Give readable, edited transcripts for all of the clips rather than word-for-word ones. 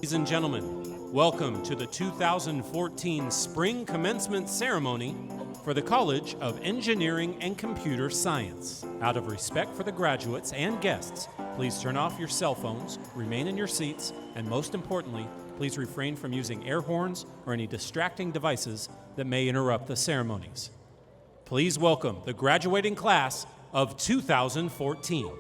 Ladies and gentlemen, welcome to the 2014 Spring Commencement Ceremony for the College of Engineering and Computer Science. Out of respect for the graduates and guests, please turn off your cell phones, remain in your seats, and most importantly, please refrain from using air horns or any distracting devices that may interrupt the ceremonies. Please welcome the graduating class of 2014.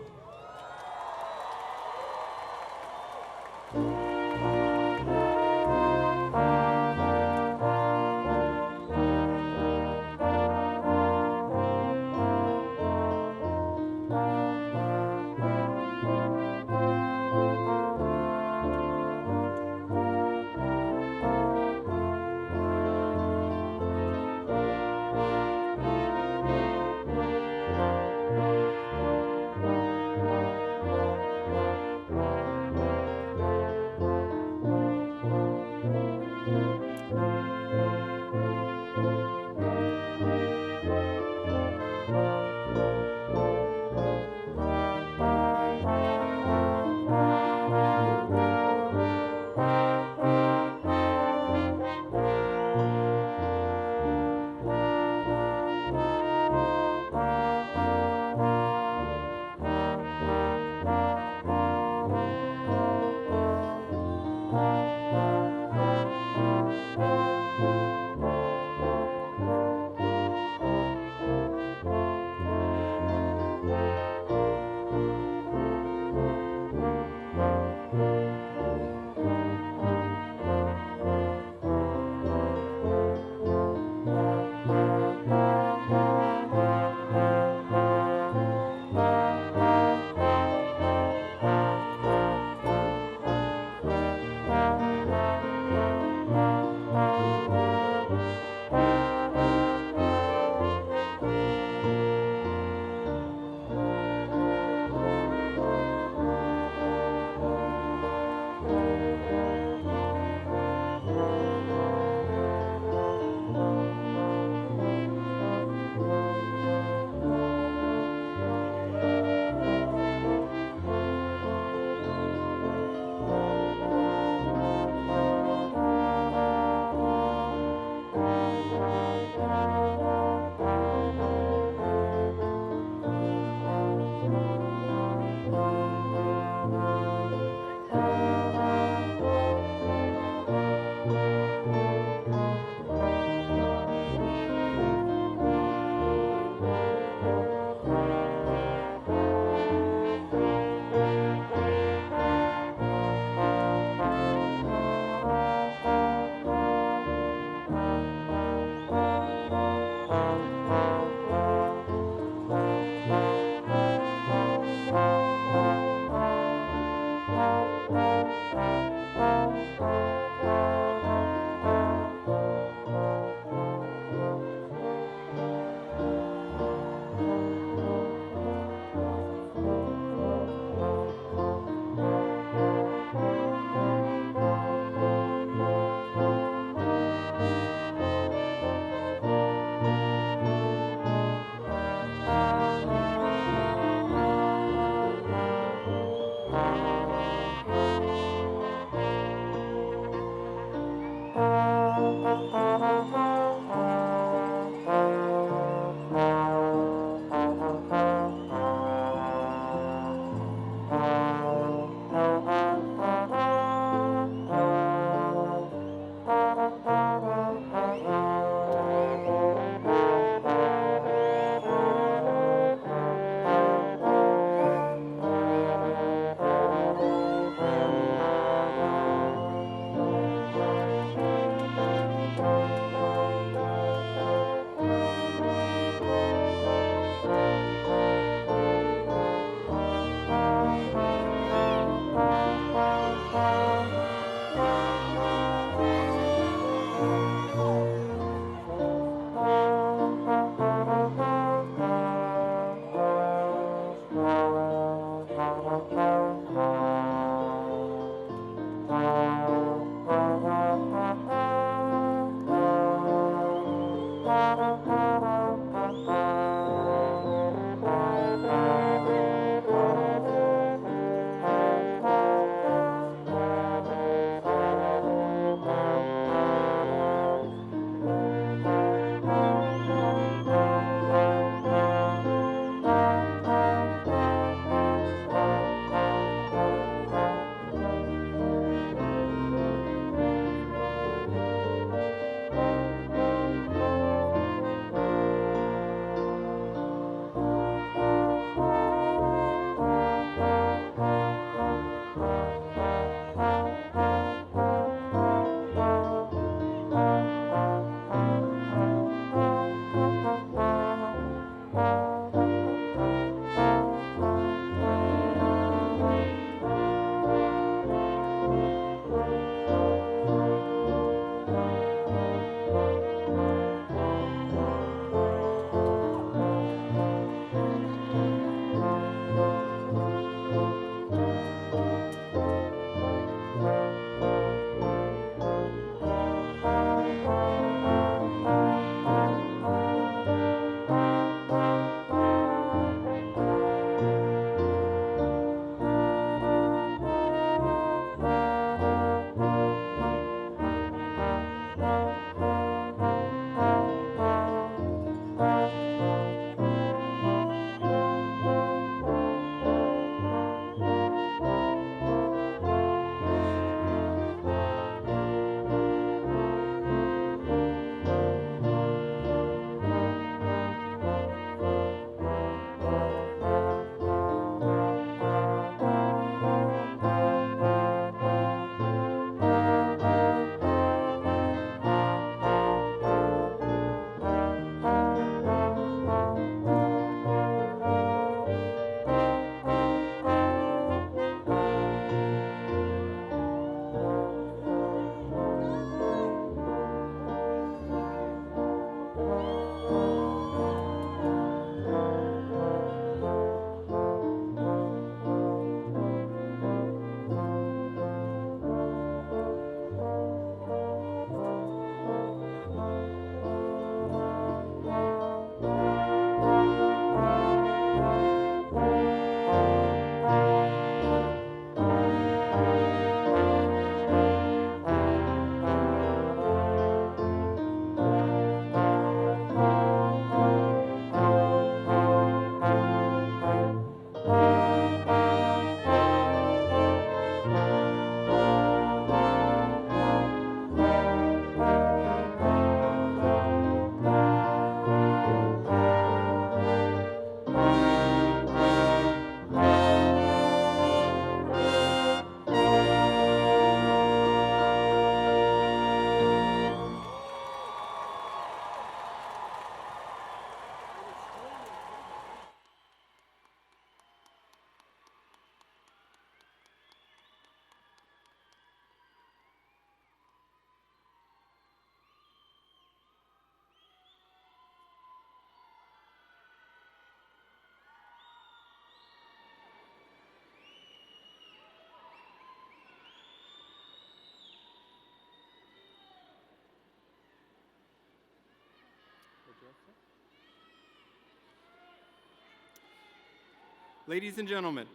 Ladies and gentlemen,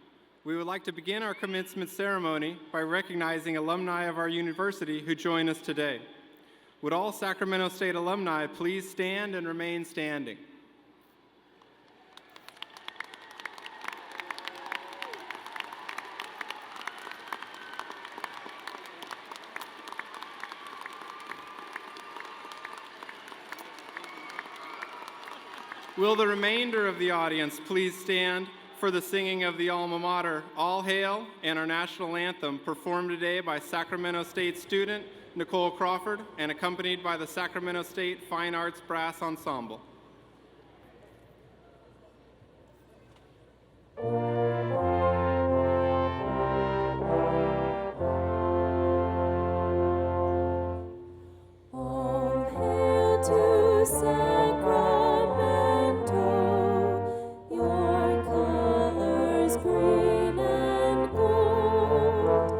we would like to begin our commencement ceremony by recognizing alumni of our university who join us today. Would all Sacramento State alumni please stand and remain standing? Will the remainder of the audience please stand for the singing of the alma mater, All Hail, and our national anthem, performed today by Sacramento State student Nicole Crawford and accompanied by the Sacramento State Fine Arts Brass Ensemble. All hail to Sacramento, your colors green and gold.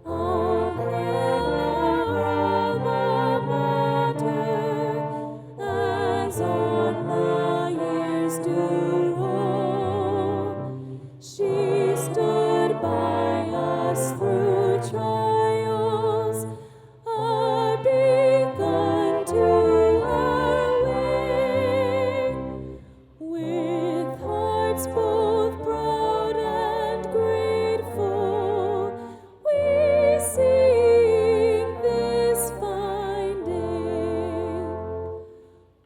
All hail our alma mater, as on the years do roll. She stood by us through trials, are begun to our way. With hearts both proud and grateful, we sing this fine day.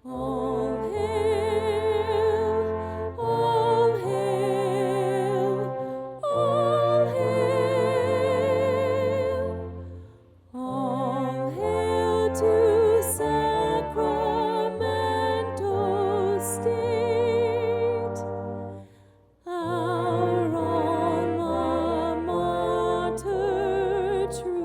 All hail, all hail, all hail. All hail to Sacramento State, our alma mater true.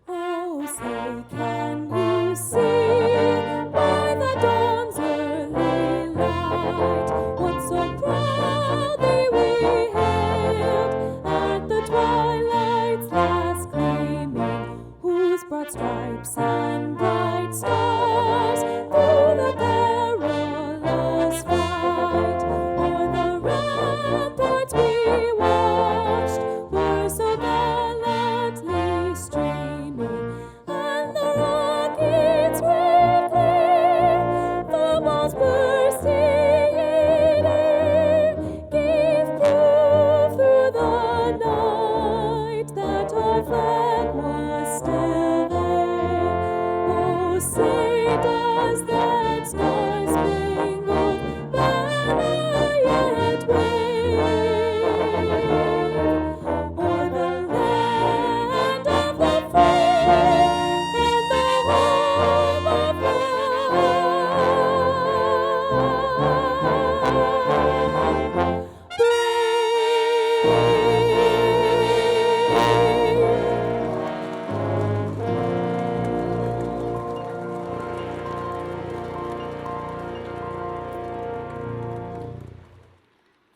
Oh, say, can you see by the dawn's early light what so proudly we hailed at the twilight's last gleaming, whose broad stripes and bright stars through the perilous fight o'er the ramparts we watched were so gallantly streaming, and the rockets red glare, the balls bursting in air, gave proof through the night that our flag was still there. Oh, say does that star-spangled banner yet wave o'er the land of the free and the home of love?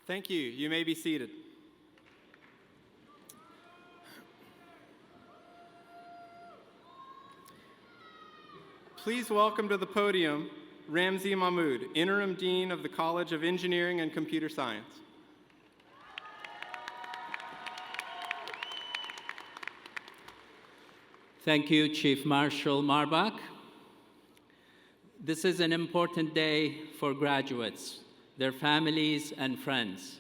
Thank you. You may be seated. Please welcome to the podium Ramzi Mahmood, Interim Dean of the College of Engineering and Computer Science. Thank you, Chief Marshal Marbach. This is an important day for graduates, their families, and friends.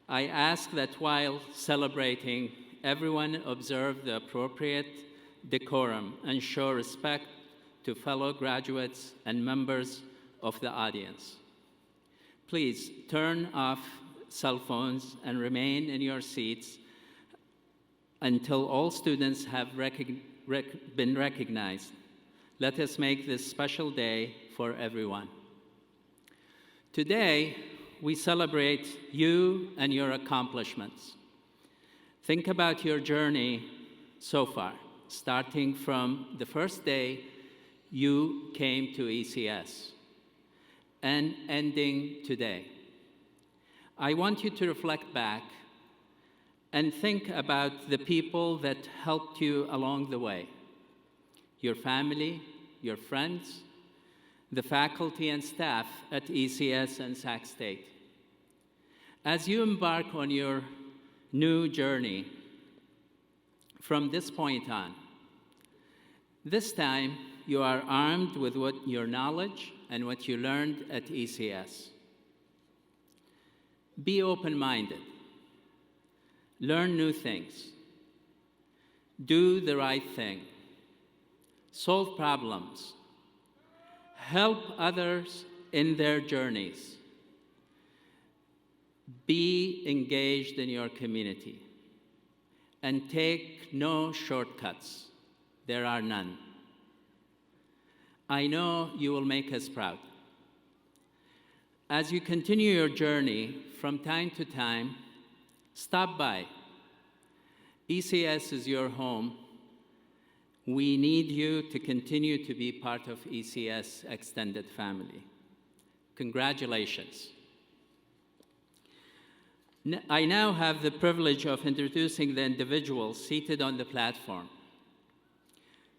I ask that while celebrating, everyone observe the appropriate decorum and show respect to fellow graduates and members of the audience. Please turn off cell phones and remain in your seats until all students have been recognized. Let us make this special day for everyone. Today, we celebrate you and your accomplishments. Think about your journey so far, starting from the first day you came to ECS and ending today. I want you to reflect back and think about the people that helped you along the way: your family, your friends, the faculty and staff at ECS and Sac State. As you embark on your new journey from this point on, this time you are armed with your knowledge and what you learned at ECS. Be open-minded. Learn new things. Do the right thing. Solve problems. Help others in their journeys. Be engaged in your community. And take no shortcuts. There are none. I know you will make us proud. As you continue your journey, from time to time, stop by. ECS is your home. We need you to continue to be part of ECS extended family. Congratulations. I now have the privilege of introducing the individuals seated on the platform.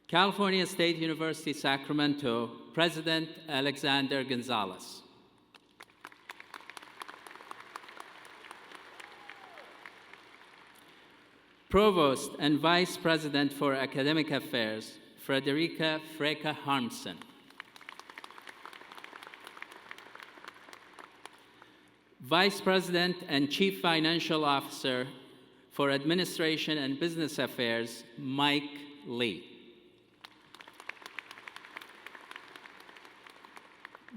California State University, Sacramento, President Alexander Gonzalez. Provost and Vice President for Academic Affairs, Frederica Freka Harmsen. Vice President and Chief Financial Officer for Administration and Business Affairs, Mike Lee.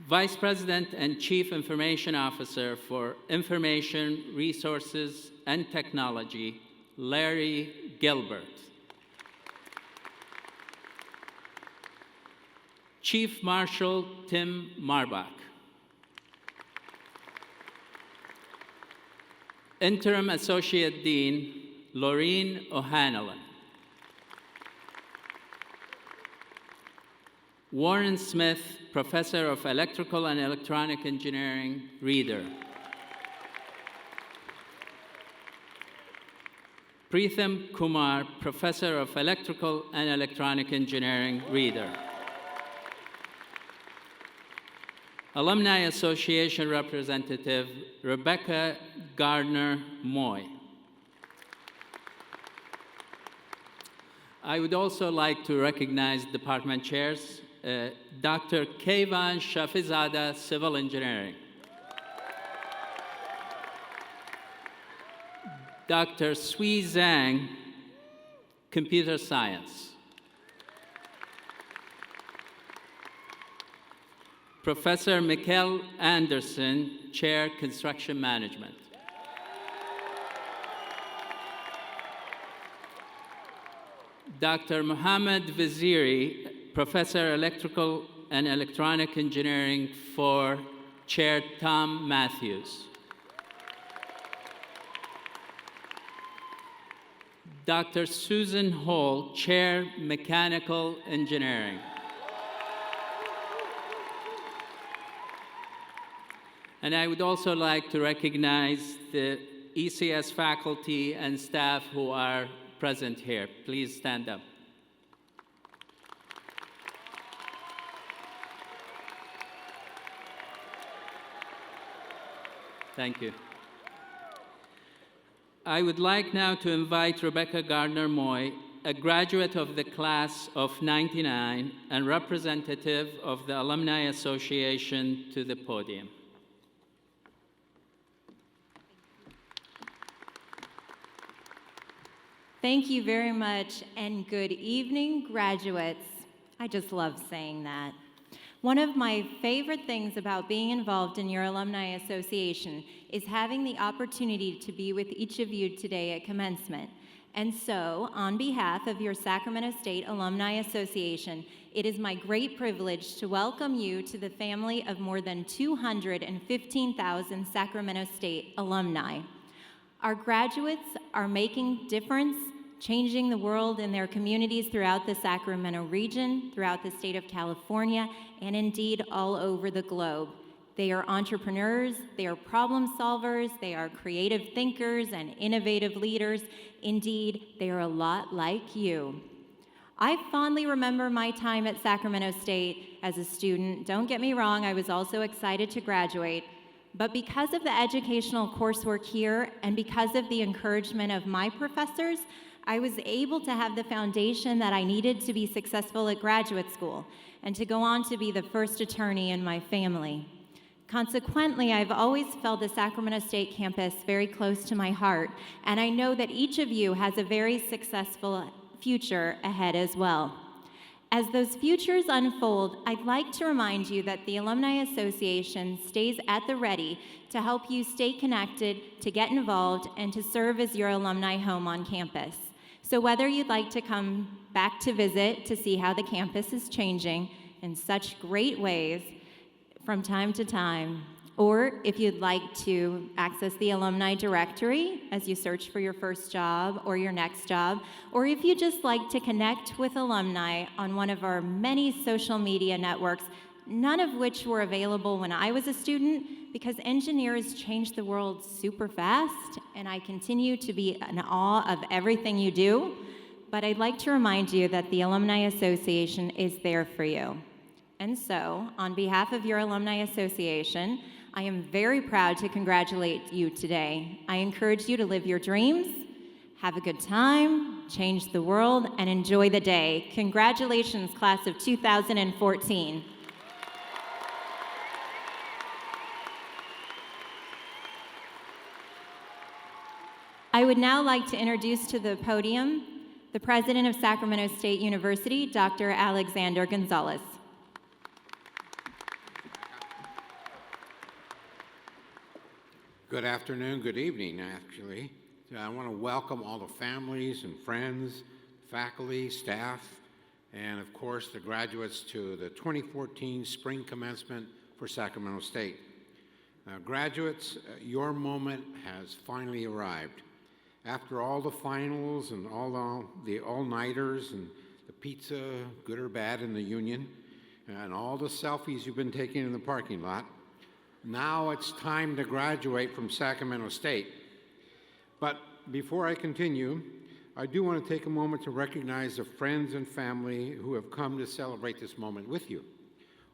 Vice President and Chief Information Officer for Information Resources and Technology, Larry Gilbert. Chief Marshal Tim Marbach. Interim Associate Dean Laureen O'Hanlon. Warren Smith, Professor of Electrical and Electronic Engineering, Reader. Pritham Kumar, Professor of Electrical and Electronic Engineering, Reader. Alumni Association Representative Rebecca Gardner Moy. I would also like to recognize department chairs, Dr. Kayvan Shafizada, Civil Engineering. Dr. Sui Zhang, Computer Science. Professor Mikkel Anderson, Chair, Construction Management. Dr. Mohammed Vaziri, Professor, Electrical and Electronic Engineering for Chair Tom Matthews. Dr. Susan Hall, Chair, Mechanical Engineering. And I would also like to recognize the ECS faculty and staff who are present here. Please stand up. Thank you. I would like now to invite Rebecca Gardner Moy, a graduate of the class of '99 and representative of the Alumni Association, to the podium. Thank you very much, and good evening, graduates. I just love saying that. One of my favorite things about being involved in your Alumni Association is having the opportunity to be with each of you today at commencement. And so, on behalf of your Sacramento State Alumni Association, it is my great privilege to welcome you to the family of more than 215,000 Sacramento State alumni. Our graduates are making difference, changing the world in their communities throughout the Sacramento region, throughout the state of California, and indeed all over the globe. They are entrepreneurs, they are problem solvers, they are creative thinkers and innovative leaders. Indeed, they are a lot like you. I fondly remember my time at Sacramento State as a student. Don't get me wrong, I was also excited to graduate. But because of the educational coursework here and because of the encouragement of my professors, I was able to have the foundation that I needed to be successful at graduate school and to go on to be the first attorney in my family. Consequently, I've always felt the Sacramento State campus very close to my heart, and I know that each of you has a very successful future ahead as well. As those futures unfold, I'd like to remind you that the Alumni Association stays at the ready to help you stay connected, to get involved, and to serve as your alumni home on campus. So whether you'd like to come back to visit to see how the campus is changing in such great ways from time to time, or if you'd like to access the alumni directory as you search for your first job or your next job, or if you just like to connect with alumni on one of our many social media networks, none of which were available when I was a student because engineers change the world super fast, and I continue to be in awe of everything you do. But I'd like to remind you that the Alumni Association is there for you. And so, on behalf of your Alumni Association, I am very proud to congratulate you today. I encourage you to live your dreams, have a good time, change the world, and enjoy the day. Congratulations, class of 2014. I would now like to introduce to the podium the president of Sacramento State University, Dr. Alexander Gonzalez. Good afternoon, good evening, actually. I want to welcome all the families and friends, faculty, staff, and of course the graduates to the 2014 spring commencement for Sacramento State. Graduates, your moment has finally arrived. After all the finals and all the all-nighters and the pizza, good or bad, in the Union, and all the selfies you've been taking in the parking lot, now it's time to graduate from Sacramento State. But before I continue, I do want to take a moment to recognize the friends and family who have come to celebrate this moment with you.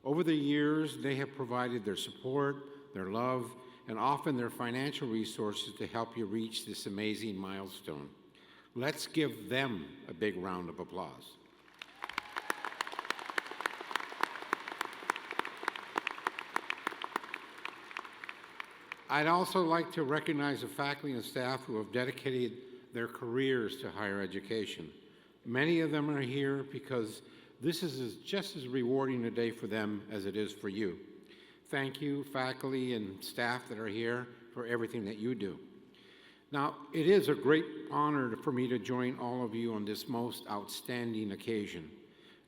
Over the years, they have provided their support, their love, and often their financial resources to help you reach this amazing milestone. Let's give them a big round of applause. I'd also like to recognize the faculty and staff who have dedicated their careers to higher education. Many of them are here because this is just as rewarding a day for them as it is for you. Thank you, faculty and staff that are here, for everything that you do. Now, it is a great honor for me to join all of you on this most outstanding occasion.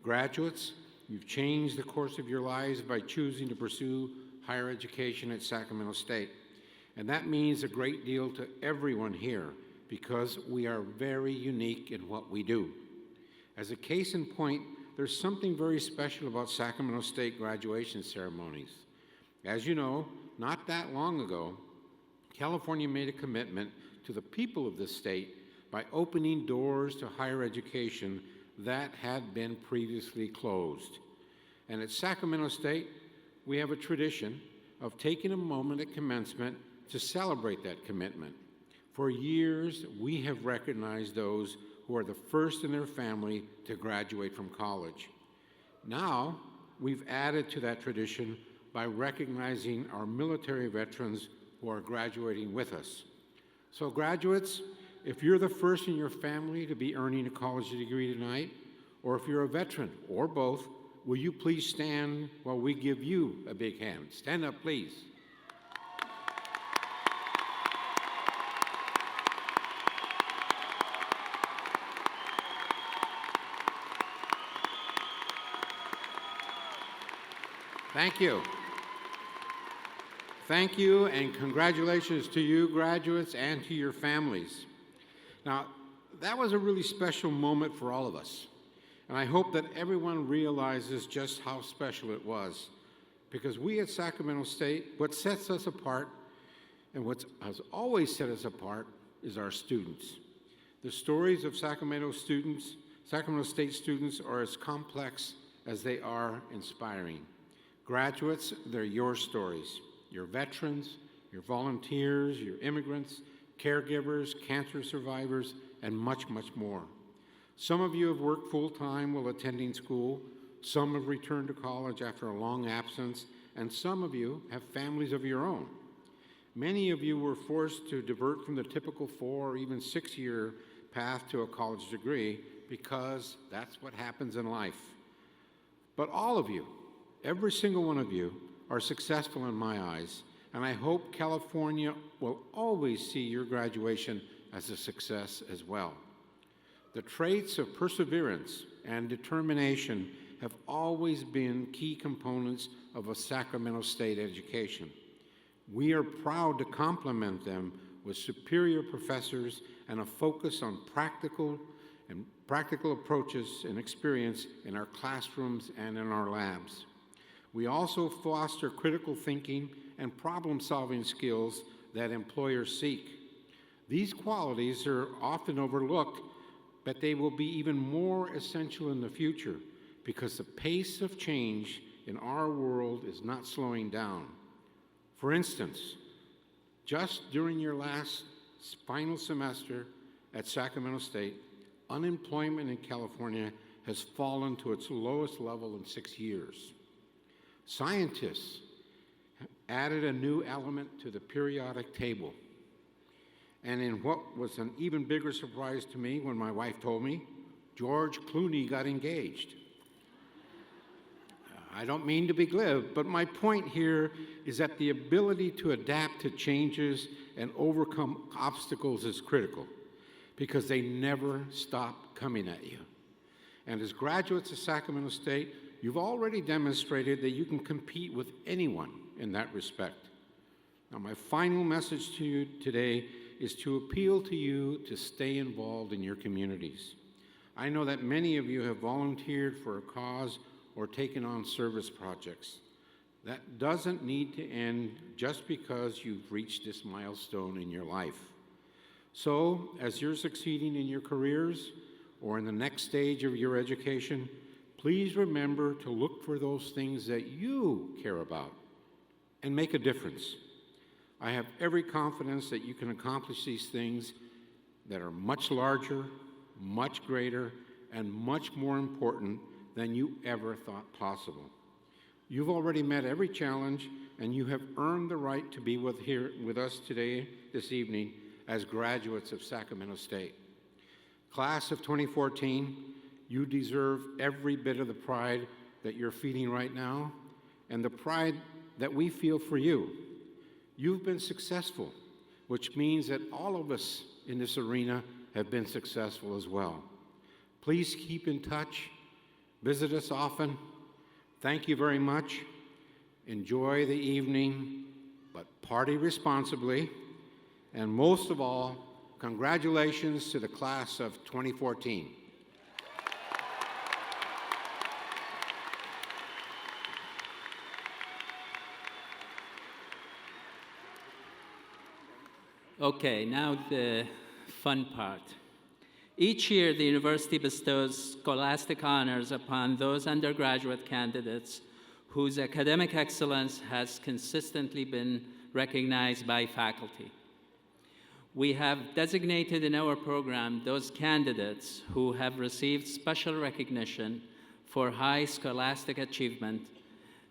Graduates, you've changed the course of your lives by choosing to pursue higher education at Sacramento State. And that means a great deal to everyone here because we are very unique in what we do. As a case in point, there's something very special about Sacramento State graduation ceremonies. As you know, not that long ago, California made a commitment to the people of this state by opening doors to higher education that had been previously closed. And at Sacramento State, we have a tradition of taking a moment at commencement to celebrate that commitment. For years, we have recognized those who are the first in their family to graduate from college. Now, we've added to that tradition by recognizing our military veterans who are graduating with us. So graduates, if you're the first in your family to be earning a college degree tonight, or if you're a veteran, or both, will you please stand while we give you a big hand? Stand up, please. Thank you. Thank you, and congratulations to you, graduates, and to your families. Now, that was a really special moment for all of us, and I hope that everyone realizes just how special it was. because we at Sacramento State, what sets us apart and what has always set us apart is our students. The stories of Sacramento State students are as complex as they are inspiring. Graduates, they're your stories. Your veterans, your volunteers, your immigrants, caregivers, cancer survivors, and much, much more. Some of you have worked full-time while attending school. Some have returned to college after a long absence, and some of you have families of your own. Many of you were forced to divert from the typical 4 or even 6-year path to a college degree because that's what happens in life. But all of you, every single one of you, are successful in my eyes, and I hope California will always see your graduation as a success as well. The traits of perseverance and determination have always been key components of a Sacramento State education. We are proud to complement them with superior professors and a focus on practical approaches and experience in our classrooms and in our labs. We also foster critical thinking and problem-solving skills that employers seek. These qualities are often overlooked, but they will be even more essential in the future because the pace of change in our world is not slowing down. For instance, just during your last final semester at Sacramento State, unemployment in California has fallen to its lowest level in 6 years. Scientists added a new element to the periodic table. And in what was an even bigger surprise to me when my wife told me, George Clooney got engaged. I don't mean to be glib, but my point here is that the ability to adapt to changes and overcome obstacles is critical because they never stop coming at you. And as graduates of Sacramento State, you've already demonstrated that you can compete with anyone in that respect. Now, my final message to you today is to appeal to you to stay involved in your communities. I know that many of you have volunteered for a cause or taken on service projects. That doesn't need to end just because you've reached this milestone in your life. So, as you're succeeding in your careers or in the next stage of your education, please remember to look for those things that you care about and make a difference. I have every confidence that you can accomplish these things that are much larger, much greater, and much more important than you ever thought possible. You've already met every challenge, and you have earned the right to be here with us today, this evening, as graduates of Sacramento State. Class of 2014, you deserve every bit of the pride that you're feeling right now, and the pride that we feel for you. You've been successful, which means that all of us in this arena have been successful as well. Please keep in touch. Visit us often. Thank you very much. Enjoy the evening, but party responsibly. And most of all, congratulations to the class of 2014. Okay, now the fun part. Each year, the university bestows scholastic honors upon those undergraduate candidates whose academic excellence has consistently been recognized by faculty. We have designated in our program those candidates who have received special recognition for high scholastic achievement.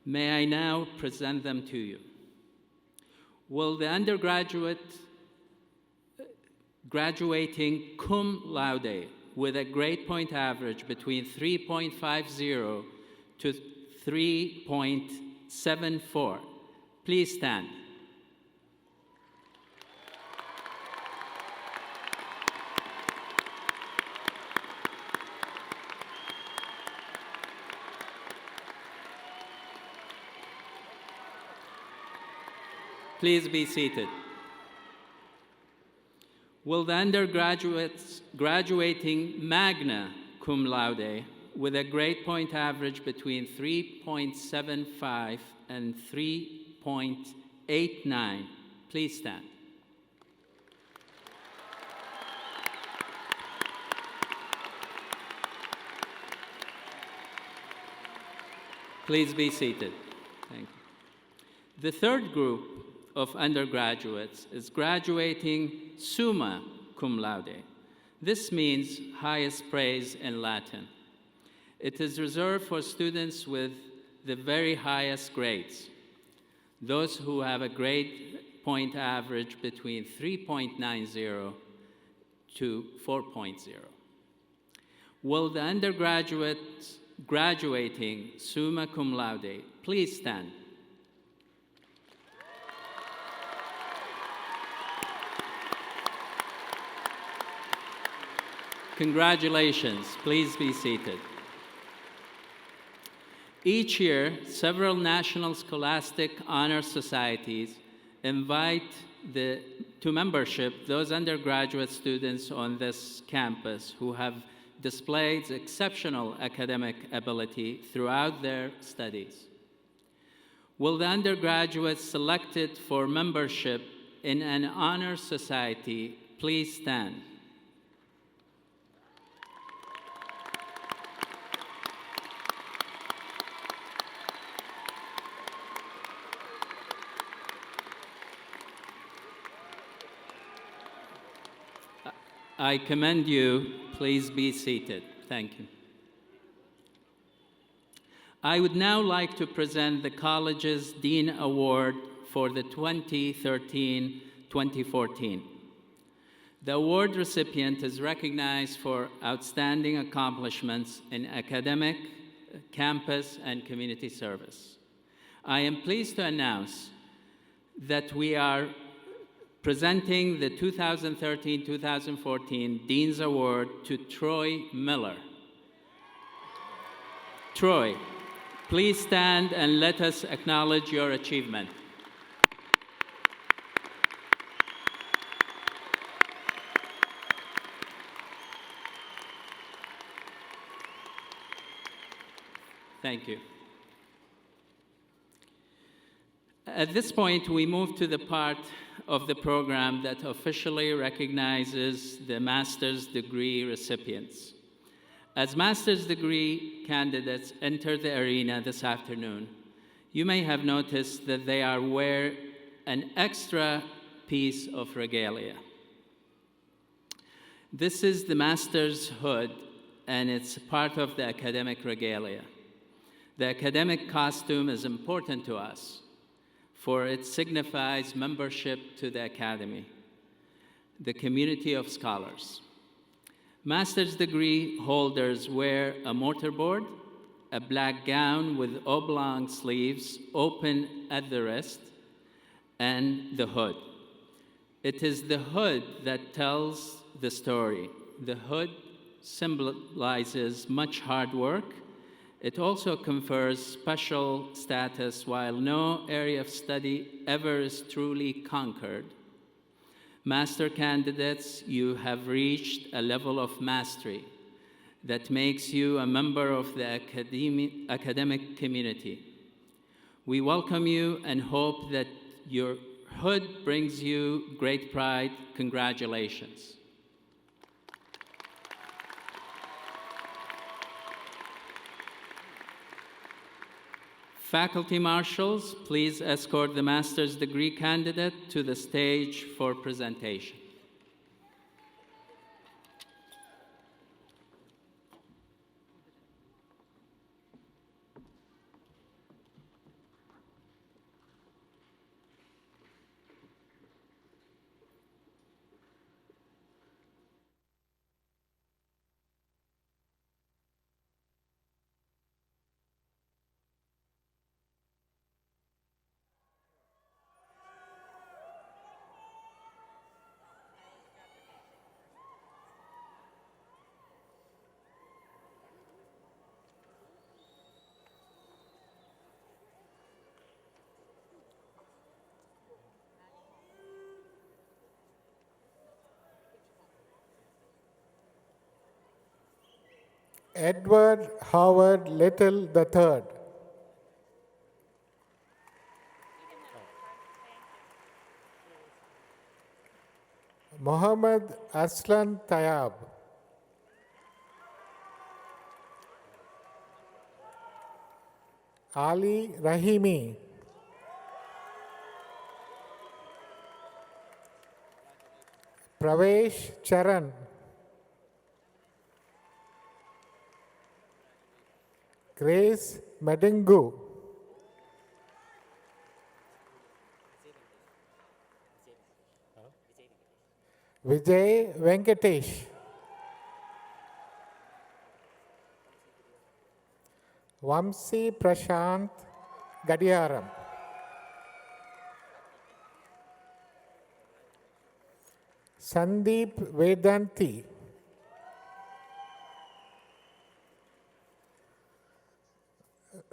May I now present them to you. Will the undergraduate graduating cum laude with a grade point average between 3.50 to 3.74. Please stand. Please be seated. Will the undergraduates graduating magna cum laude with a grade point average between 3.75 and 3.89. Please stand. Please be seated. Thank you. The third group of undergraduates is graduating summa cum laude. This means highest praise in Latin. It is reserved for students with the very highest grades, those who have a grade point average between 3.90 to 4.0. Will the undergraduates graduating summa cum laude please stand? Congratulations. Please be seated. Each year, several national scholastic honor societies invite to membership those undergraduate students on this campus who have displayed exceptional academic ability throughout their studies. Will the undergraduates selected for membership in an honor society please stand? I commend you. Please be seated. Thank you. I would now like to present the college's Dean Award for the 2013-2014. The award recipient is recognized for outstanding accomplishments in academic, campus, and community service. I am pleased to announce that we are presenting the 2013-2014 Dean's Award to Troy Miller. Troy, please stand and let us acknowledge your achievement. Thank you. At this point, we move to the part of the program that officially recognizes the master's degree recipients. As master's degree candidates enter the arena this afternoon, you may have noticed that they are wearing an extra piece of regalia. This is the master's hood, and it's part of the academic regalia. The academic costume is important to us, for it signifies membership to the Academy, the community of scholars. Master's degree holders wear a mortarboard, a black gown with oblong sleeves open at the wrist, and the hood. It is the hood that tells the story. The hood symbolizes much hard work. It also confers special status while no area of study ever is truly conquered. Master candidates, you have reached a level of mastery that makes you a member of the academic community. We welcome you and hope that your hood brings you great pride. Congratulations. Faculty marshals, please escort the master's degree candidate to the stage for presentation. Edward Howard Little III. Mohammad Aslan Tayab. Ali Rahimi. Pravesh Charan. Grace Medingu. Vijay Venkatesh. Vamsi Prashant Gadiaram. Sandeep Vedanti.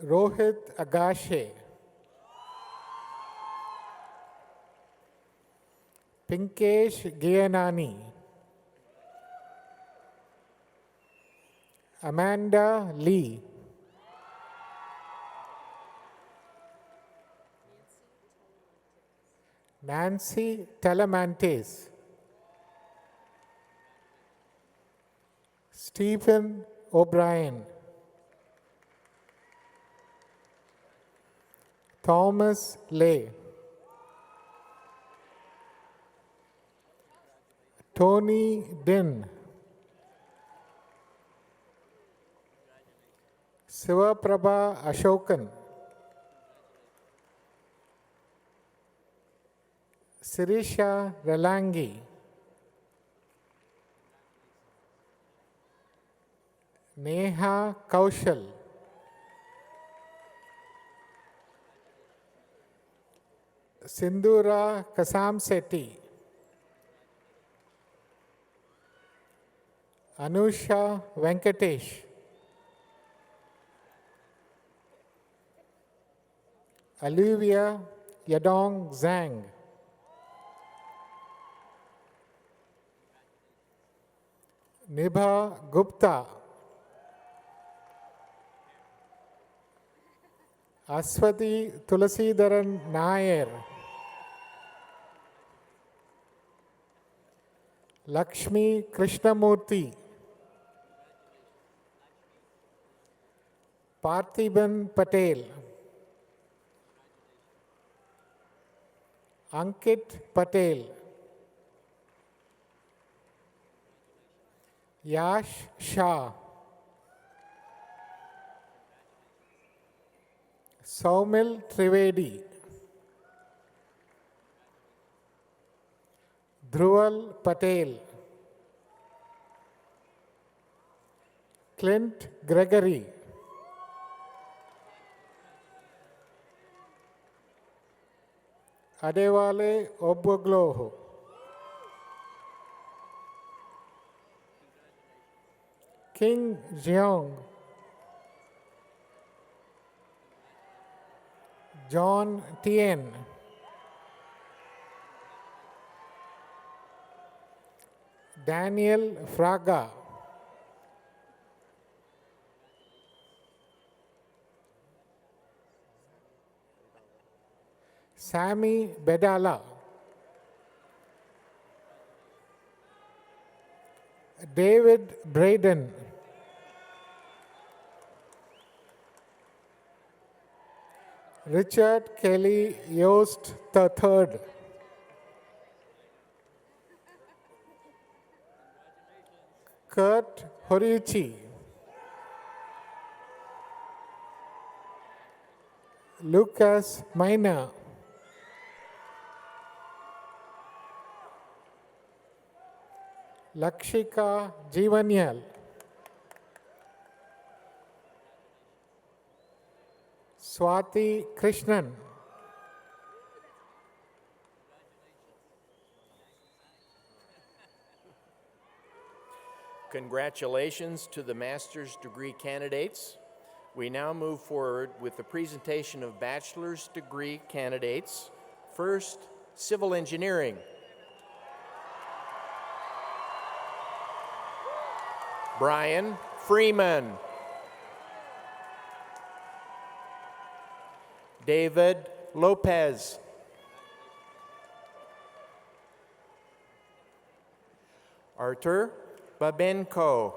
Rohit Agashe. Pinkesh Gianani. Amanda Lee. Nancy Talamantes. Stephen O'Brien. Thomas Lay. Tony Din. Sivaprabha Ashokan. Sirisha Ralangi. Neha Kaushal. Sindhura Kasamseti. Anusha Venkatesh. Olivia Yadong Zhang. Nibha Gupta. Aswati Tulasidaran Nair. Lakshmi Krishnamurthy. Parthiban Patel. Ankit Patel. Yash Shah. Saumil Trivedi. Dhruval Patel. Clint Gregory. Adewale Obogloho. King Jeong. John Tien. Daniel Fraga. Sammy Bedala. David Braden. Richard Kelly Yost III. Kurt Horiuchi. Lucas Minor. Lakshika Jeevanyal. Swati Krishnan. Congratulations to the master's degree candidates. We now move forward with the presentation of bachelor's degree candidates. First, civil engineering. Brian Freeman. David Lopez. Arthur Babenko.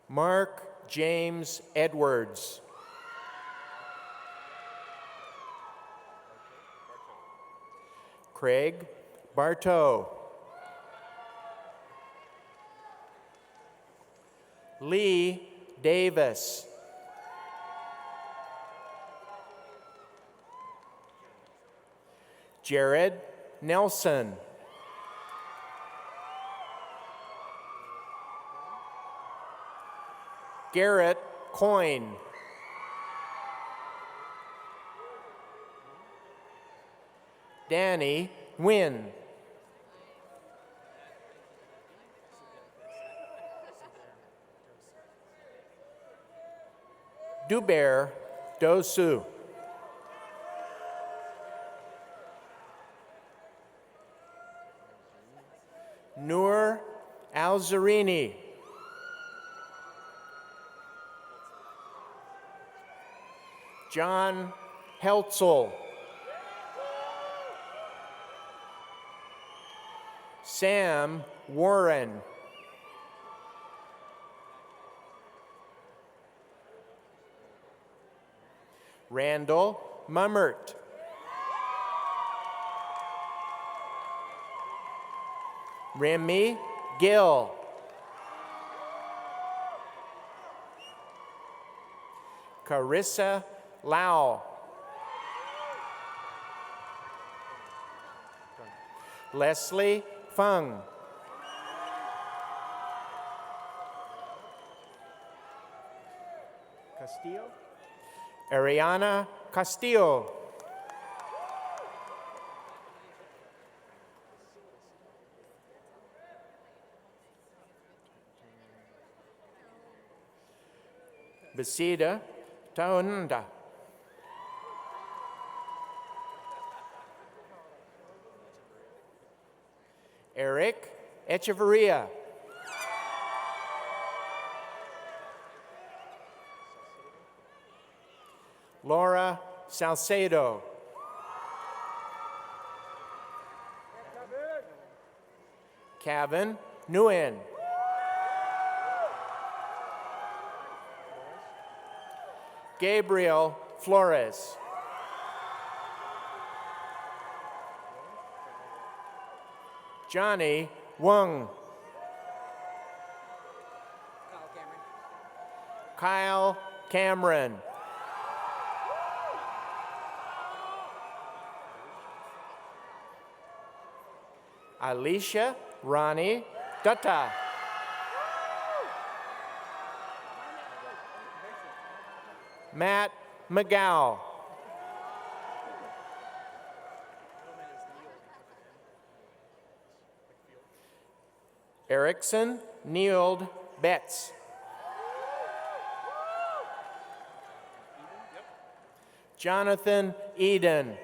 Mark James Edwards. Craig Bartow. Lee Davis. Jared Nelson. Garrett Coyne. Danny Nguyen. Duber Dosu. Noor Alzarini. John Heltzel. Sam Warren. Randall Mummert. Remy Gill. Carissa Lau. Leslie Fung. Castillo? Ariana Castillo. Besida Taunda. Eric Echeverria. Laura Salcedo. Kevin Nguyen. Gabriel Flores. Johnny Wong. Kyle Cameron. Alicia Ronnie Dutta. Matt McGow. Erickson Neild Betts. Jonathan Eden.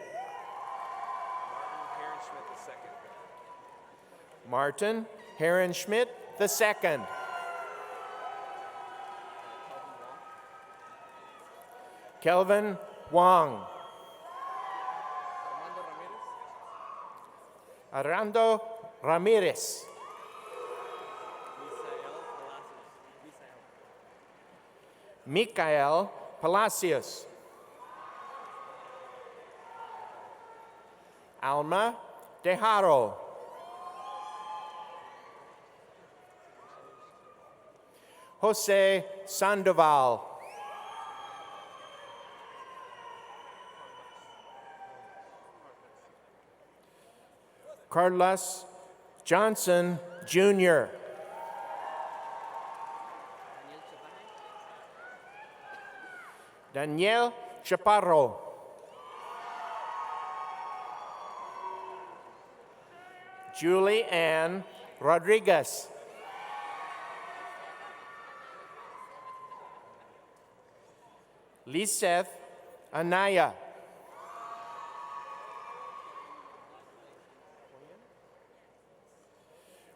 Martin Herrenschmidt II. Kelvin Wong. Arando Ramirez. Mikael Palacios. Alma Tejaro. Jose Sandoval. Carlos Johnson Jr. Daniel Chaparro. Julie Ann Rodriguez. Liseth Anaya.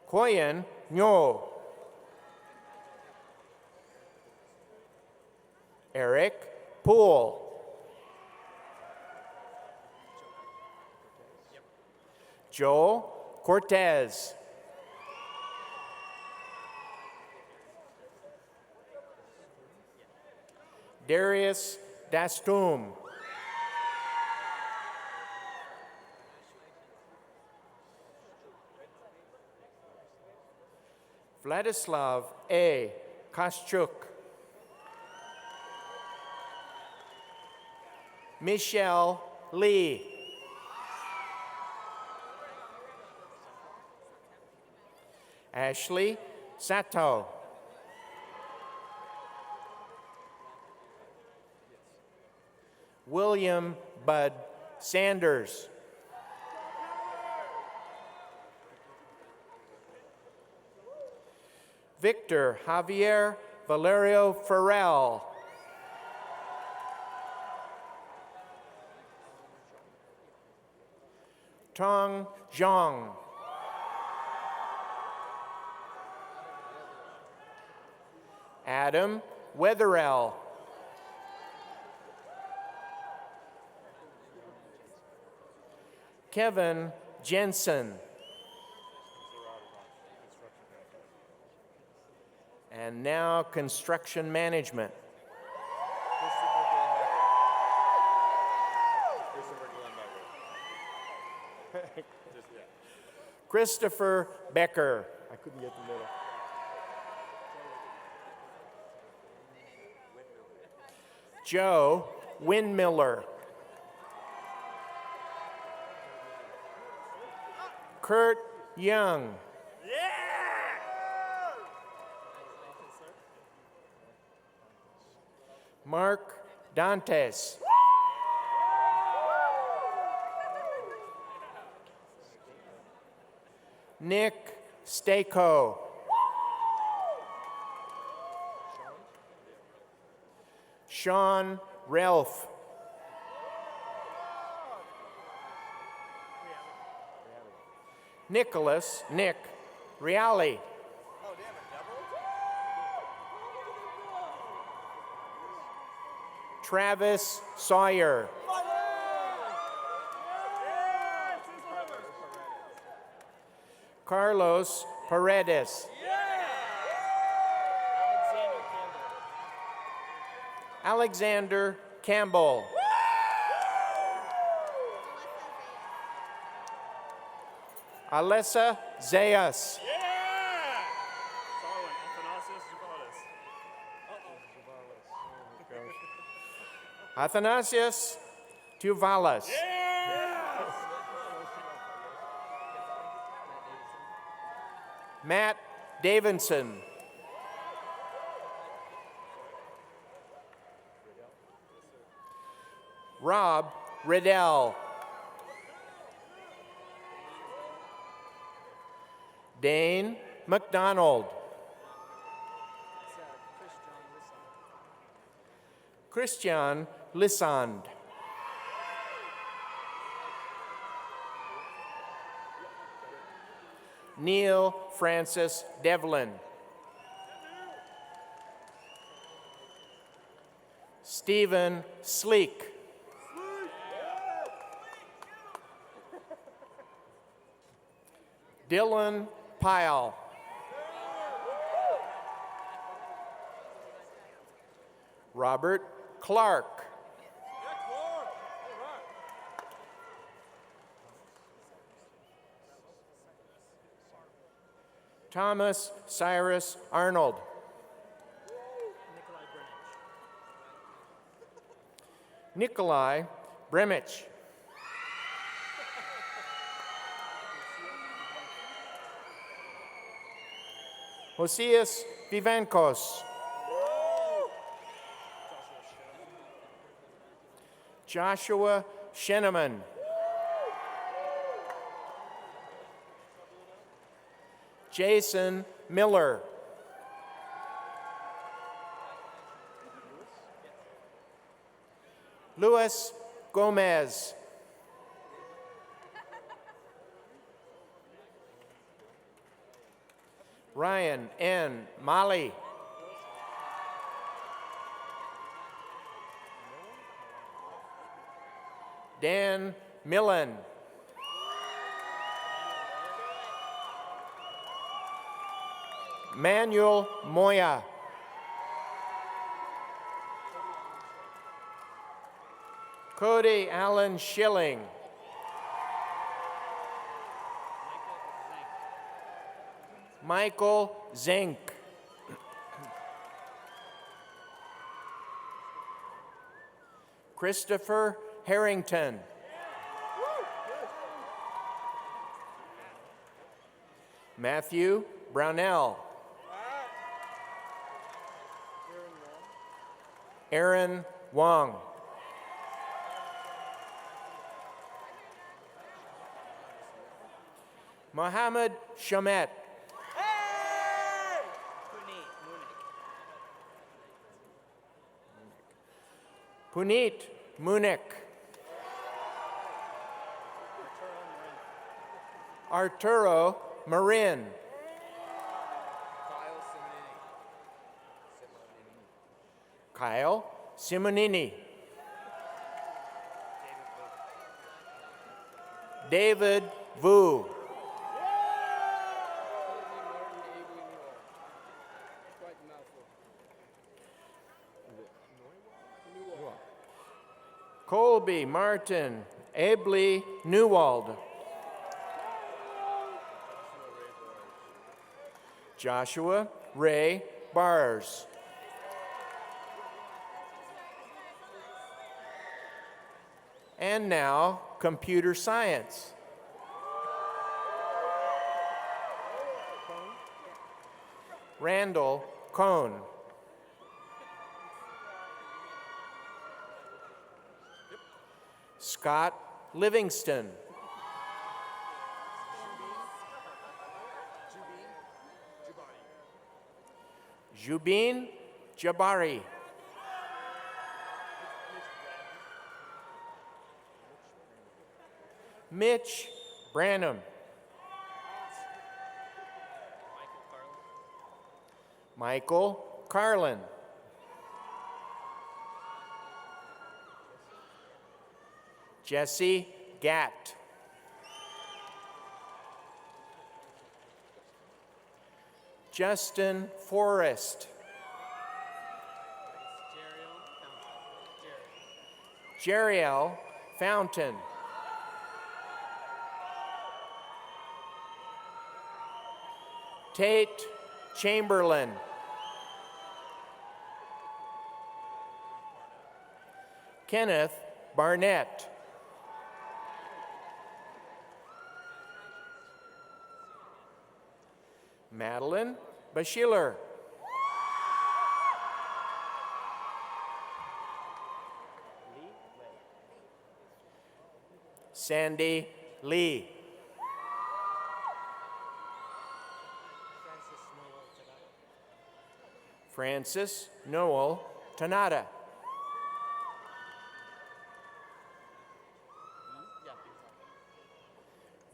Koyen Nyo. Eric Poole. Joel Cortez. Darius Dastum. Vladislav A. Koschuk. Michelle Lee. Ashley Sato. William Bud Sanders. Victor Javier Valerio Farrell. Tong Zhang. Adam Wetherell. Kevin Jensen. And now construction management. Christopher Becker. I couldn't get the middle. Joe Windmiller. Kurt Young. Mark Dantes. Nick Stako. Sean Ralph. Nicholas Nick Reale. Travis Sawyer. Carlos Paredes. Alexander Campbell. Alessa Zayas. Athanasius Tuvalas. Matt Davidson. Rob Riddell. Dane McDonald. Christian Lissand. Neil Francis Devlin. Stephen Sleek. Dylan Pyle. Robert Clark. Thomas Cyrus Arnold. Nikolai Bremich. Josias Vivancos. Joshua Sheneman. Jason Miller. Luis Gomez. Ryan N. Mali. Dan Millen. Manuel Moya. Cody Allen Schilling. Michael Zink. Christopher Harrington. Matthew Brownell. Aaron Wong. Mohammed Shamet. Puneet Munik. Arturo Marin. Kyle Simonini. David Vu. Colby Martin Abley Newald. Joshua Ray Bars. And now, computer science. Randall Cohn. Scott Livingston. Jubin Jabari. Mitch Branham. Michael Carlin. Jesse Gatt. Justin Forrest. Jeriel Fountain. Tate Chamberlain. Kenneth Barnett. Madeline Bashiller. Sandy Lee. Francis Noel Tanada.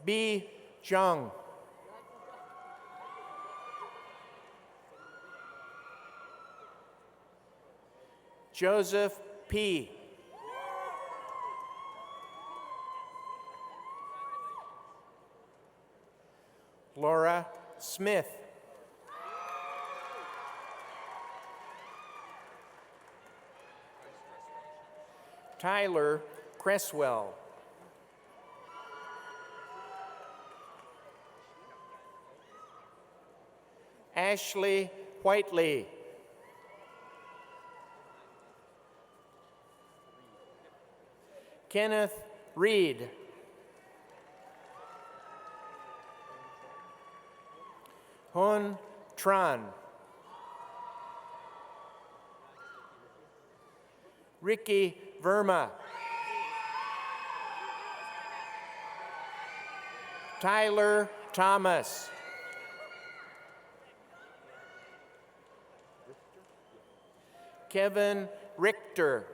B. Jung. Joseph P. Laura Smith. Tyler Cresswell. Ashley Whiteley. Kenneth Reed. Hun Tran. Ricky Verma. Tyler Thomas. Kevin Richter.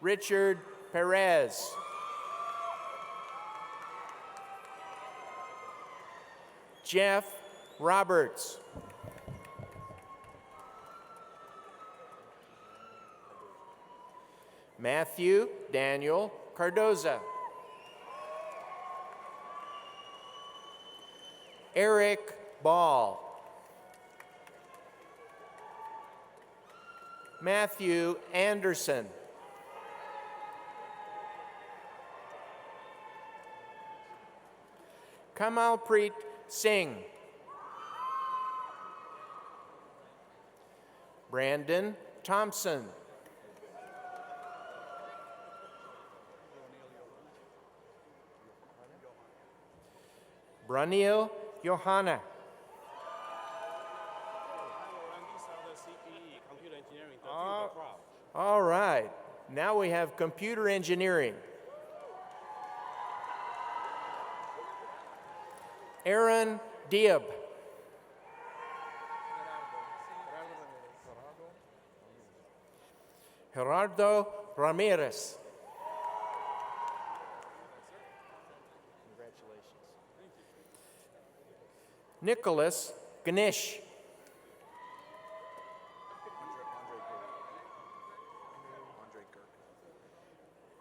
Richard Perez. Jeff Roberts. Matthew Daniel Cardoza. Eric Ball. Matthew Anderson. Kamalpreet Singh. Brandon Thompson. Brunil Johanna. All right, now we have computer engineering. Aaron Diab. Gerardo Ramirez. Congratulations. Nicholas Ganesh.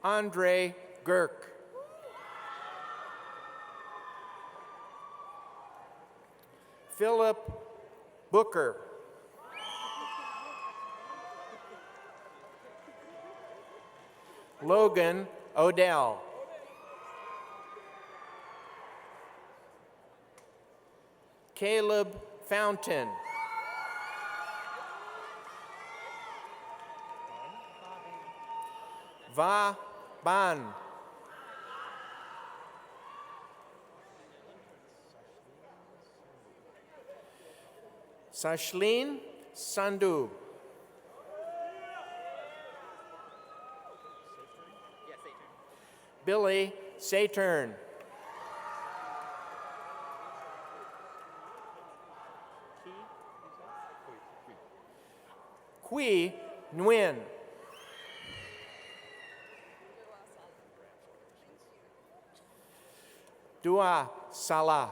Andre Girk. Philip Booker. Logan Odell. Caleb Fountain. Va Ban. Sashlin Sandhu. Billy Saturn. Qui Nguyen. Dua Salah.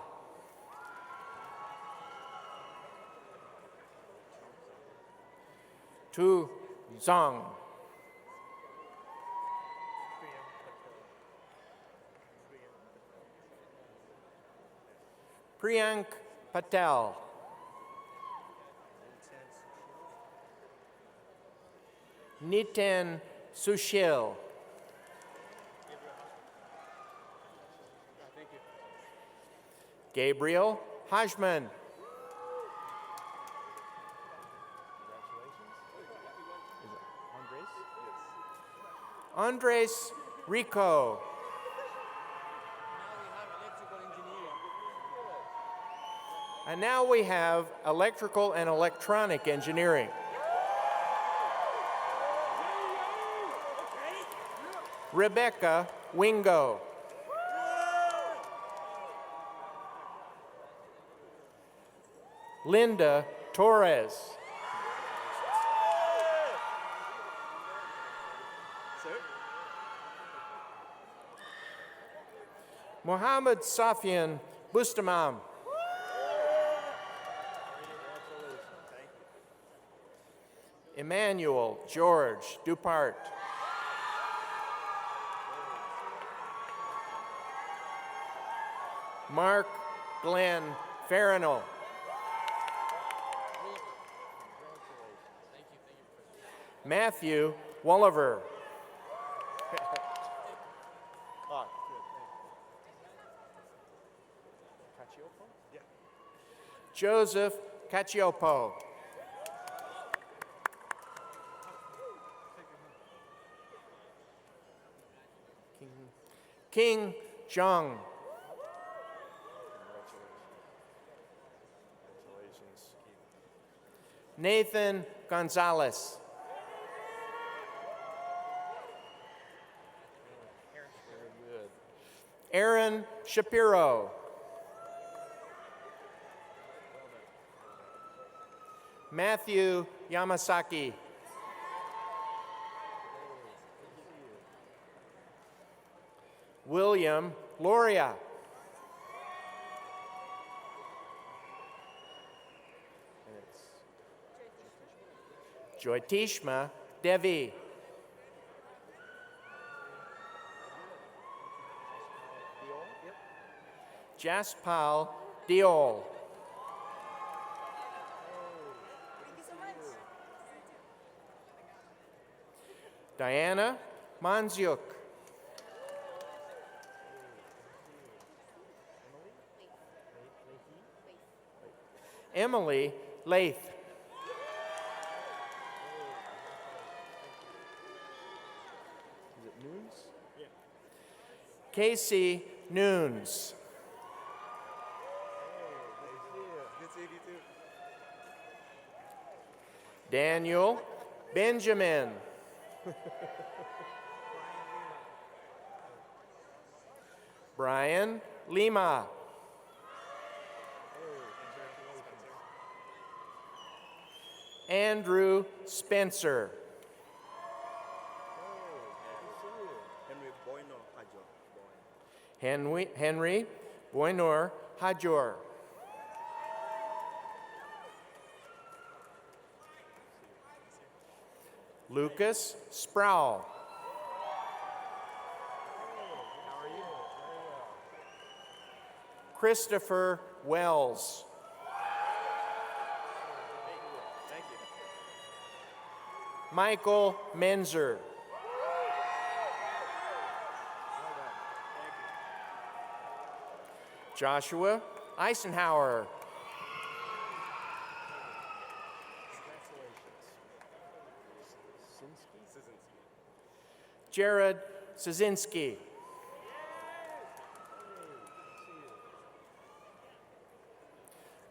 Tu Zong. Priyank Patel. Nitin Sushil. Gabriel Hajman. Andres Rico. And now we have electrical and electronic engineering. Rebecca Wingo. Linda Torres. Mohammed Safian Bustamam. Emmanuel George Dupart. Mark Glenn Farrell. Matthew Walliver. Joseph Cacioppo. King Jong. Nathan Gonzalez. Aaron Shapiro. Matthew Yamasaki. William Loria. Joytishma Devi. Jaspal Diol. Diana Manziuk. Emily Lath. Is it Noons? Yeah. Casey Noons. Daniel Benjamin. Brian Lima. Andrew Spencer. Henry Boynor Hajor. Lucas Sproul. Christopher Wells. Michael Menzer. Joshua Eisenhower. Jared Szynski.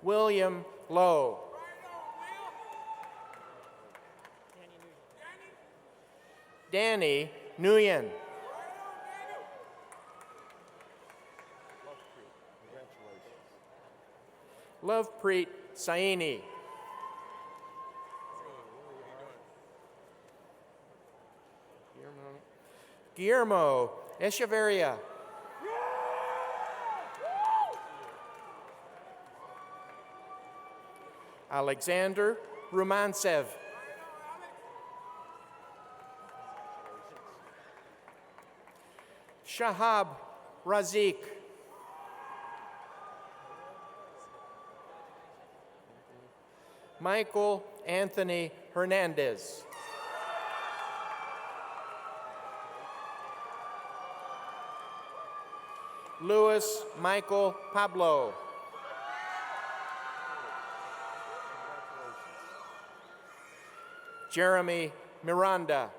William Lowe. Danny Nguyen. Lovepreet Saini. Guillermo Echeverria. Alexander Rumantsev. Shahab Razik. Michael Anthony Hernandez. Louis Michael Pablo. Jeremy Miranda.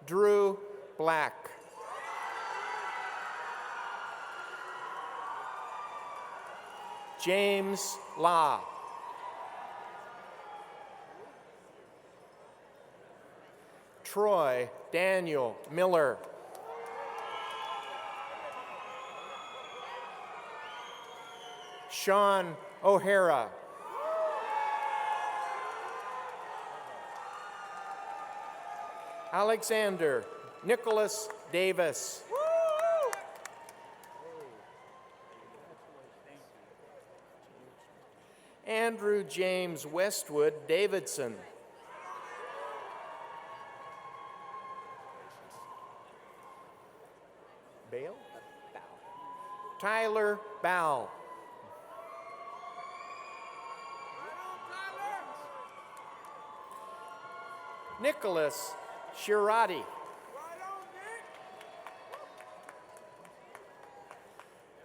Drew Black. James La. Troy Daniel Miller. Sean O'Hara. Alexander Nicholas Davis. Andrew James Westwood Davidson. Bale? Tyler Bow. Nicholas Shirati.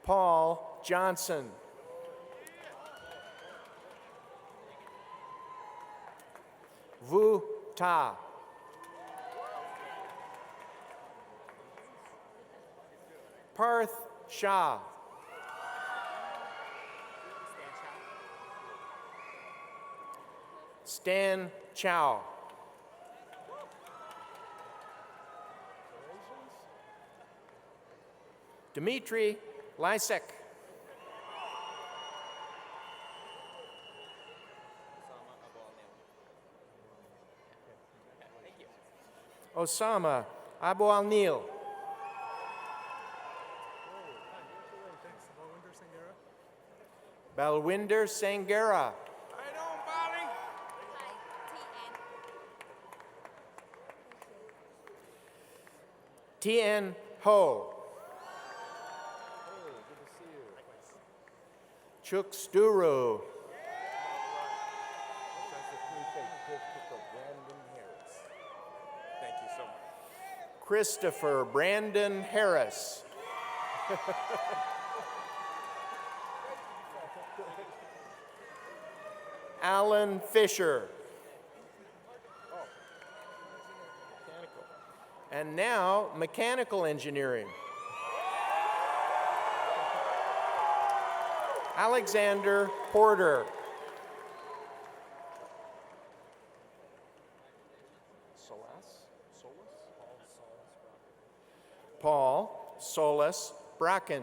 Paul Johnson. Vu Ta. Parth Shah. Stan Chow. Dmitry Lysek. Osama Abu Al-Nil. Balwinder Sangera. Tien Ho. Chuk Sturu. Thank you so much. Christopher Brandon Harris. Alan Fisher. And now, mechanical engineering. Alexander Porter. Paul Solis Bracken.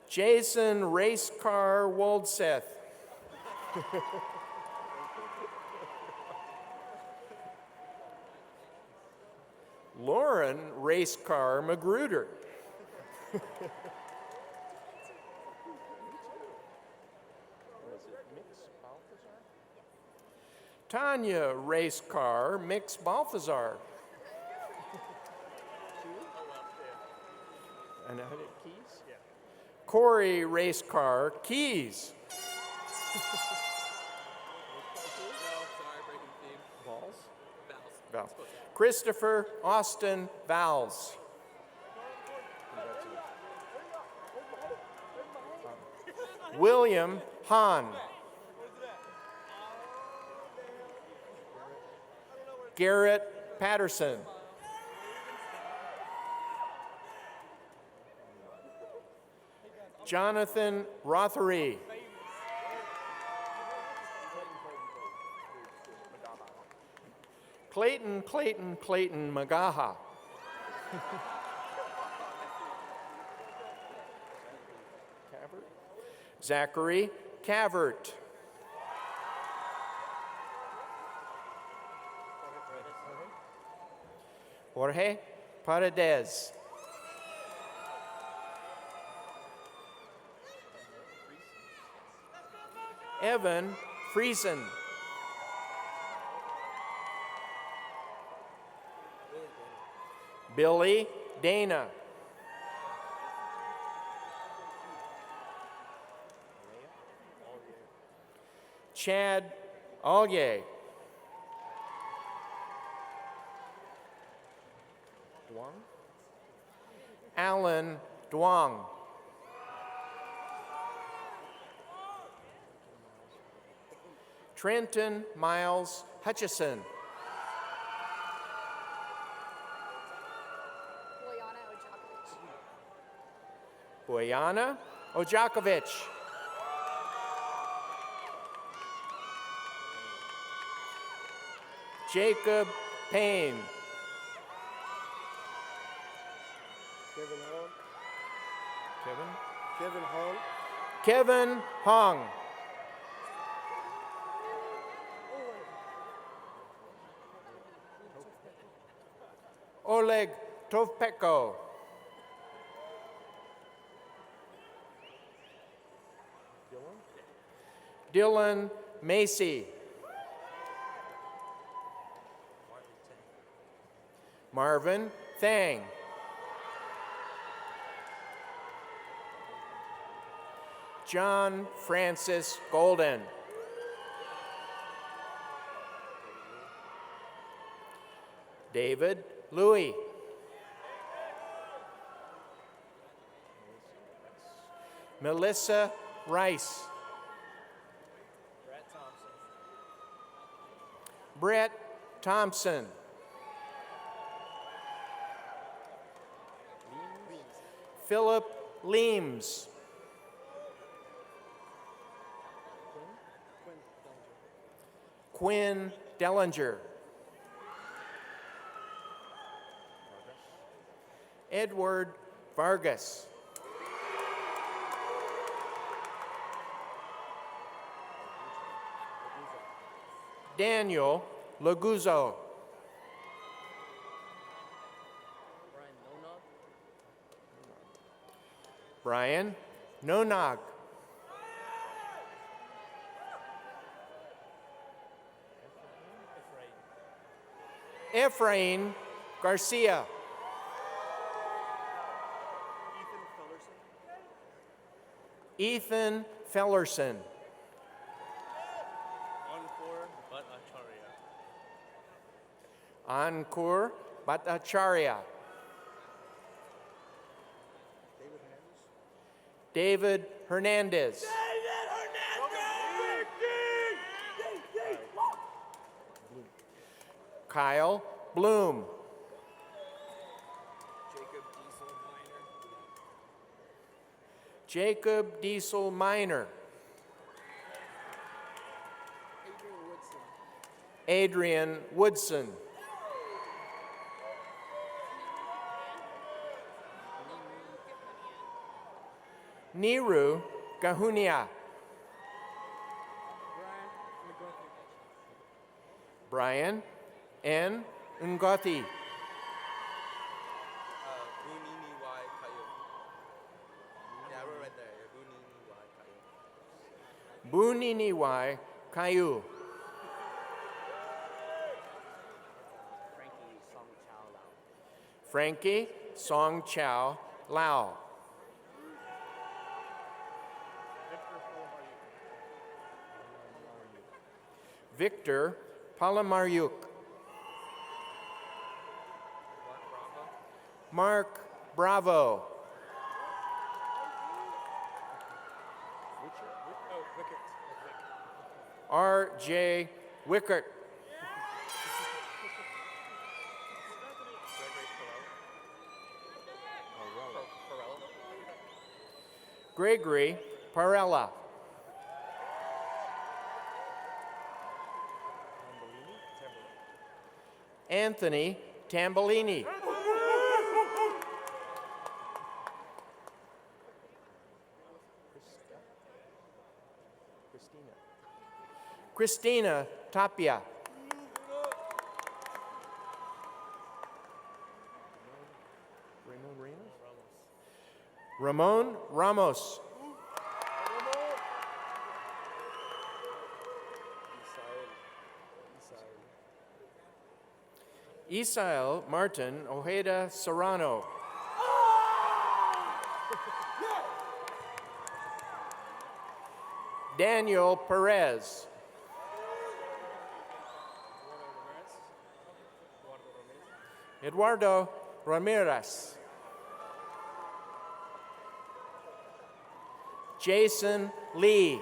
Jason Racecar Woldseth. Lauren Racecar Magruder. Tanya Racecar Mix Balthazar. And how did Keys? Yeah. Corey Racecar Keys. Valves. Christopher Austin Valls. William Hahn. Garrett Patterson. Jonathan Rothery. Clayton Magaha. Zachary Cavert. Jorge Paredes. Evan Friesen. Billy Dana. Chad Alye. Alan Duong. Trenton Miles Hutchison. Boyana Ojakovic. Jacob Payne. Kevin Hong. Oleg Tovpeko. Dylan Macy. Marvin Thang. John Francis Golden. David Louis. Melissa Rice. Brett Thompson. Philip Leams. Quinn Dellinger. Edward Vargas. Daniel Laguzzo. Brian Nonog. Efrain Garcia. Ethan Fellerson. Ankur Bhattacharya. David Hernandez. Kyle Bloom. Jacob Diesel Minor. Adrian Woodson. Niru Gahunia. Brian N. Ngoti. Buniniwai Kayu. Frankie Song Chow Lao. Victor Palomaryuk. Mark Bravo. R.J. Wickert. Gregory Parella. Anthony Tambolini. Christina Tapia. Ramon Ramos. Isael Martin Ojeda Serrano. Daniel Perez. Eduardo Ramirez. Jason Lee.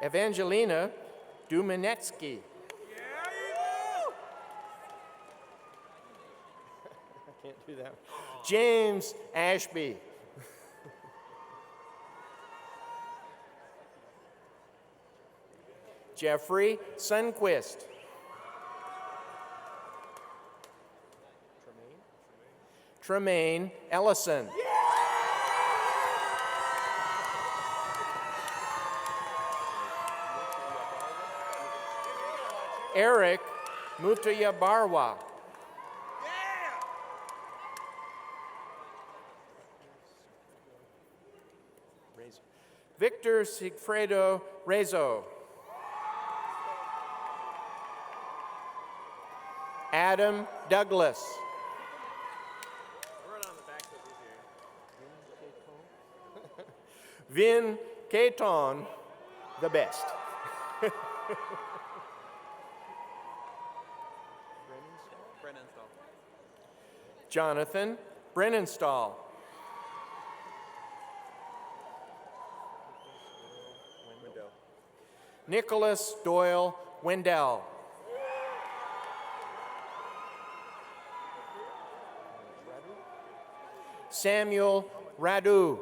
Evangelina Dumanetsky. I can't do that. James Ashby. Jeffrey Sunquist. Tremaine Ellison. Eric Mutayabarwa. Victor Sigfredo Rezo. Adam Douglas. Vin Keaton, the best. Jonathan Brennenstall. Nicholas Doyle Wendell. Samuel Radu.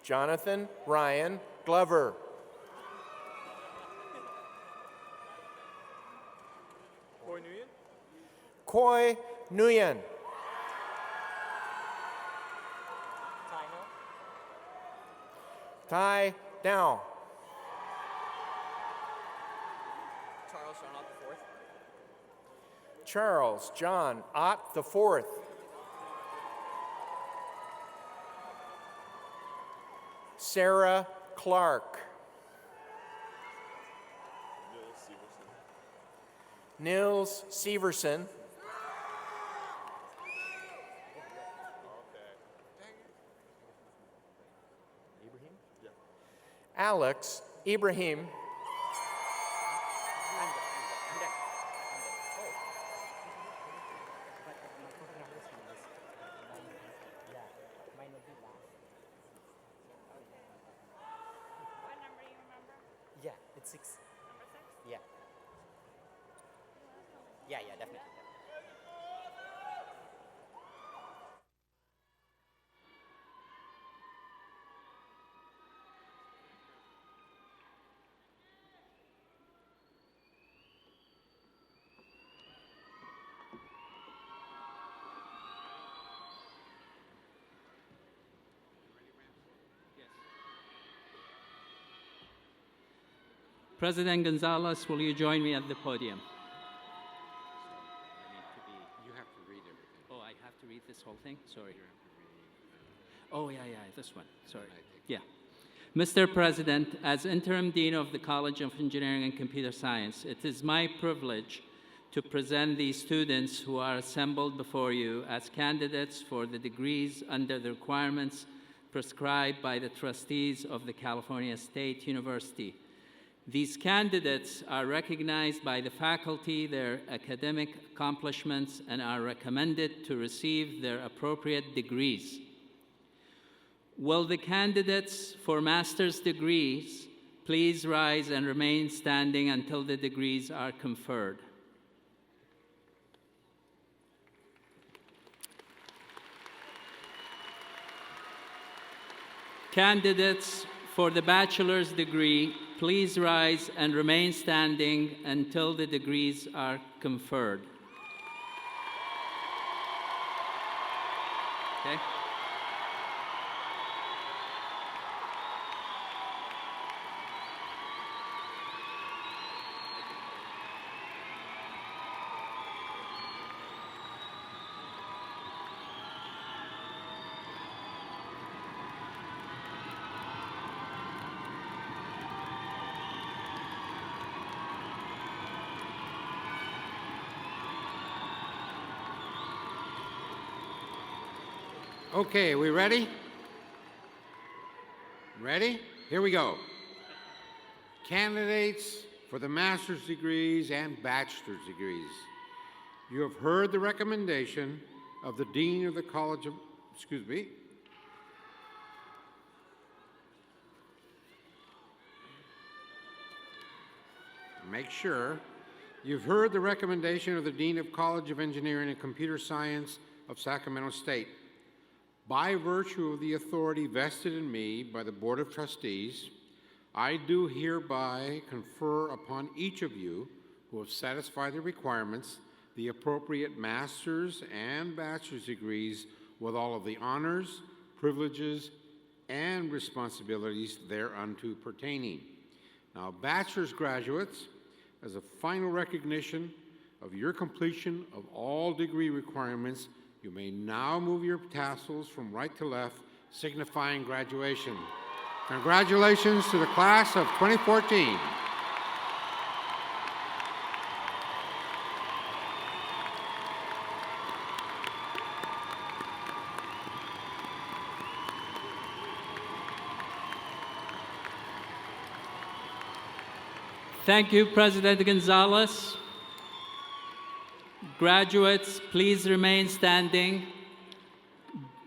Jonathan Ryan Glover. Koi Nguyen. Tai Dow. Charles John Ott the Fourth. Sarah Clark. Nils Severson. Alex Ibrahim. Yeah, it's 6. Yeah. Yeah, definitely. President Gonzalez, will you join me at the podium? You have to read everything. Oh, I have to read this whole thing? Sorry. Oh, yeah, this one. Sorry. Yeah. Mr. President, as Interim Dean of the College of Engineering and Computer Science, it is my privilege to present these students who are assembled before you as candidates for the degrees under the requirements prescribed by the trustees of the California State University. These candidates are recognized by the faculty, their academic accomplishments, and are recommended to receive their appropriate degrees. Will the candidates for master's degrees please rise and remain standing until the degrees are conferred? Candidates for the bachelor's degree, please rise and remain standing until the degrees are conferred. Okay? Okay, we ready? Ready? Here we go. Candidates for the master's degrees and bachelor's degrees. You have heard the recommendation of the Dean of the College of, Make sure. You've heard the recommendation of the Dean of College of Engineering and Computer Science of Sacramento State. By virtue of the authority vested in me by the Board of Trustees, I do hereby confer upon each of you who have satisfied the requirements the appropriate master's and bachelor's degrees with all of the honors, privileges, and responsibilities thereunto pertaining. Now, bachelor's graduates, as a final recognition of your completion of all degree requirements, you may now move your tassels from right to left, signifying graduation. Congratulations to the class of 2014. Thank you, President Gonzalez. Graduates, please remain standing.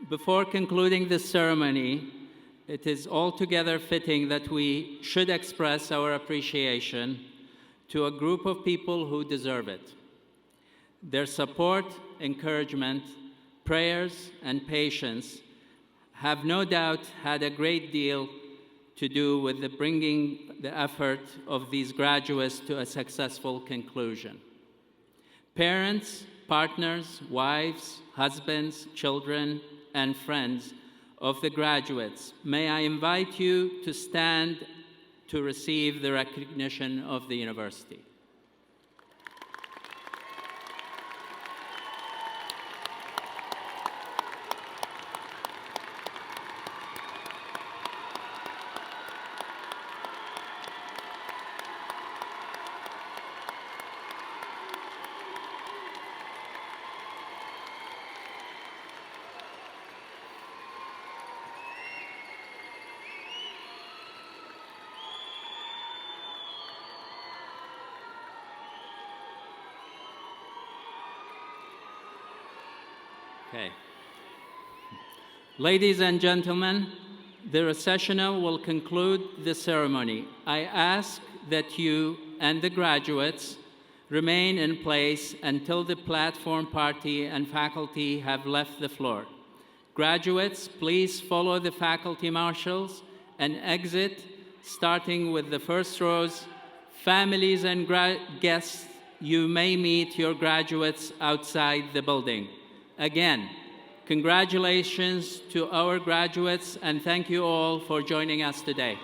Before concluding this ceremony, it is altogether fitting that we should express our appreciation to a group of people who deserve it. Their support, encouragement, prayers, and patience have no doubt had a great deal to do with bringing the effort of these graduates to a successful conclusion. Parents, partners, wives, husbands, children, and friends of the graduates, may I invite you to stand to receive the recognition of the university. Okay. Ladies and gentlemen, the recessional will conclude the ceremony. I ask that you and the graduates remain in place until the platform party and faculty have left the floor. Graduates, please follow the faculty marshals and exit, starting with the first rows. Families and guests, you may meet your graduates outside the building. Again, congratulations to our graduates, and thank you all for joining us today.